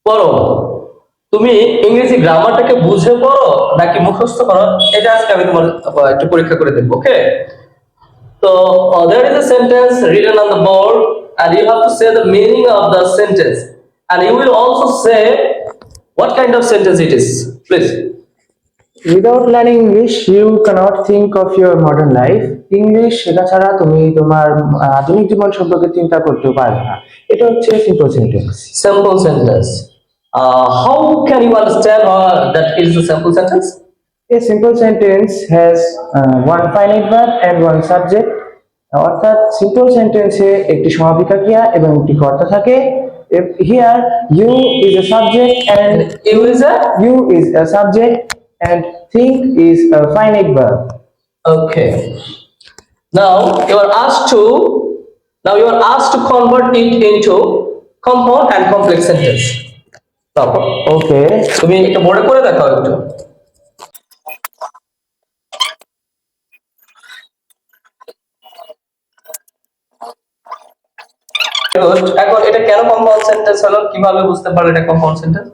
পড়ো। তুমি ইংরেজি গ্রামারটাকে বুঝে পড়ো নাকি মুখস্থ করো, এটা আজকে আমি তোমার একটু পরীক্ষা করে দেখবো। ওকে, so there is a sentence written on the board and you have to say the meaning of the sentence and you will also say what kind of sentence it is, please. Without learning English, you cannot think of your modern life. English শেখা ছাড়া তুমি তোমার আধুনিক জীবন সম্পর্কে চিন্তা করতে পারবে না। এটা হচ্ছে simple sentence. Simple sentence. How can you understand that it is a simple sentence? A simple sentence has one finite verb and one subject. অর্থাৎ সিম্পল সেন্টেন্সে একটি সমাপিকা ক্রিয়া এবং একটি কর্তা থাকে। Here you is a subject and you is a subject and think is a finite verb. Okay. Now you are asked to convert it into compound and complex sentence. তারপর ওকে, তুমি এটা বোর্ডে করে দেখাও একটু। এখন এটা কেন কম্পাউন্ড সেন্টেন্স হলো, কিভাবে বুঝতে পারলে এটা কম্পাউন্ড সেন্টেন্স?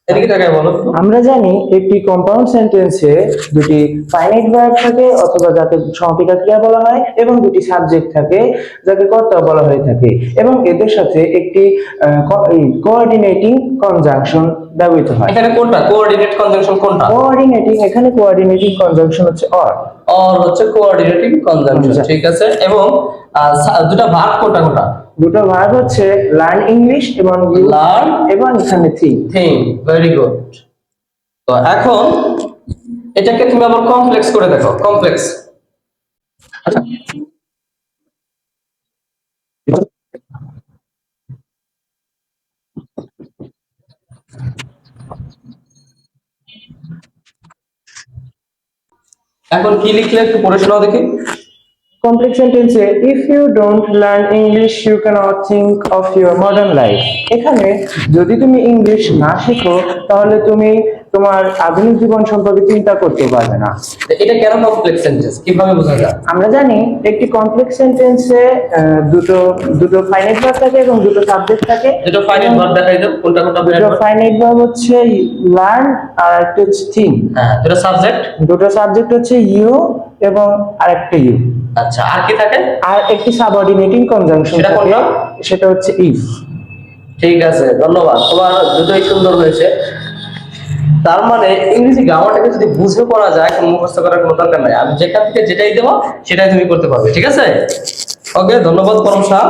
এদিকে তাকায় বলো। আমরা জানি একটি কম্পাউন্ড সেন্টেন্সে দুটি ফাইনাইট ভার্ব থাকে অথবা যাকে সমাপিকা ক্রিয়া বলা হয় এবং দুটি সাবজেক্ট থাকে যাকে কর্তা বলা হয়ে থাকে এবং এদের সাথে একটি কোঅর্ডিনেটিং কনজাংশন ব্যবহৃত হয়। এখানে কোনটা কোঅর্ডিনেট কনজাংশন? কোনটা কোঅর্ডিনেটিং? এখানে কোঅর্ডিনেটিং কনজাংশন হচ্ছে অর হচ্ছে কোঅর্ডিনেটিং কনজাংশন, ঠিক আছে। এবং দুটো ভার্ব কোনটা? দুটো ভার্ব হচ্ছে লার্ন ইংলিশ এবং লার্ন এবং এখানে থিঙ্ক। Very good. তো এখন এটাকে তুমি আবার কমপ্লেক্স করে দেখো। কমপ্লেক্স এখন কি লিখলে একটু পড়ে শোনাও দেখি। কমপ্লেক্স সেন্টেন্সে if you don't learn English you cannot think of your modern life. এখানে যদি তুমি ইংলিশ না শেখো তাহলে তুমি তোমার আধুনিক জীবন সম্পর্কে চিন্তা করতে পারবে না। এটা কেন কমপ্লেক্স সেন্টেন্স, কিভাবে বোঝা যায়? আমরা জানি একটি কমপ্লেক্স সেন্টেন্সে দুটো ফাইনাইট ভার্ব থাকে এবং দুটো সাবজেক্ট থাকে। দুটো ফাইনাইট ভার্ব দেখাই দাও, কোনটা দুটো ফাইনাইট ভার্ব হচ্ছে লার্ন আর একটা হচ্ছে থিঙ্ক। হ্যাঁ, দুটো সাবজেক্ট হচ্ছে ইউ এবং আরেকটা ইউ। আচ্ছা, আর কি থাকে? আর একটি সাবঅর্ডিনেটিং কনজাংশন থাকে, সেটা হচ্ছে ইফ। ঠিক আছে, ধন্যবাদ। তোমার দুটোই সুন্দর হয়েছে। তার মানে ইংরেজি গ্রামারটাকে যদি বুঝে পড়া যায়, কোনো মুখস্থ করার কোনো দরকার নাই। আমি যেখান থেকে যেটাই দেবো সেটাই তুমি করতে পারবে, ঠিক আছে? ওকে, ধন্যবাদ পরম শাহ।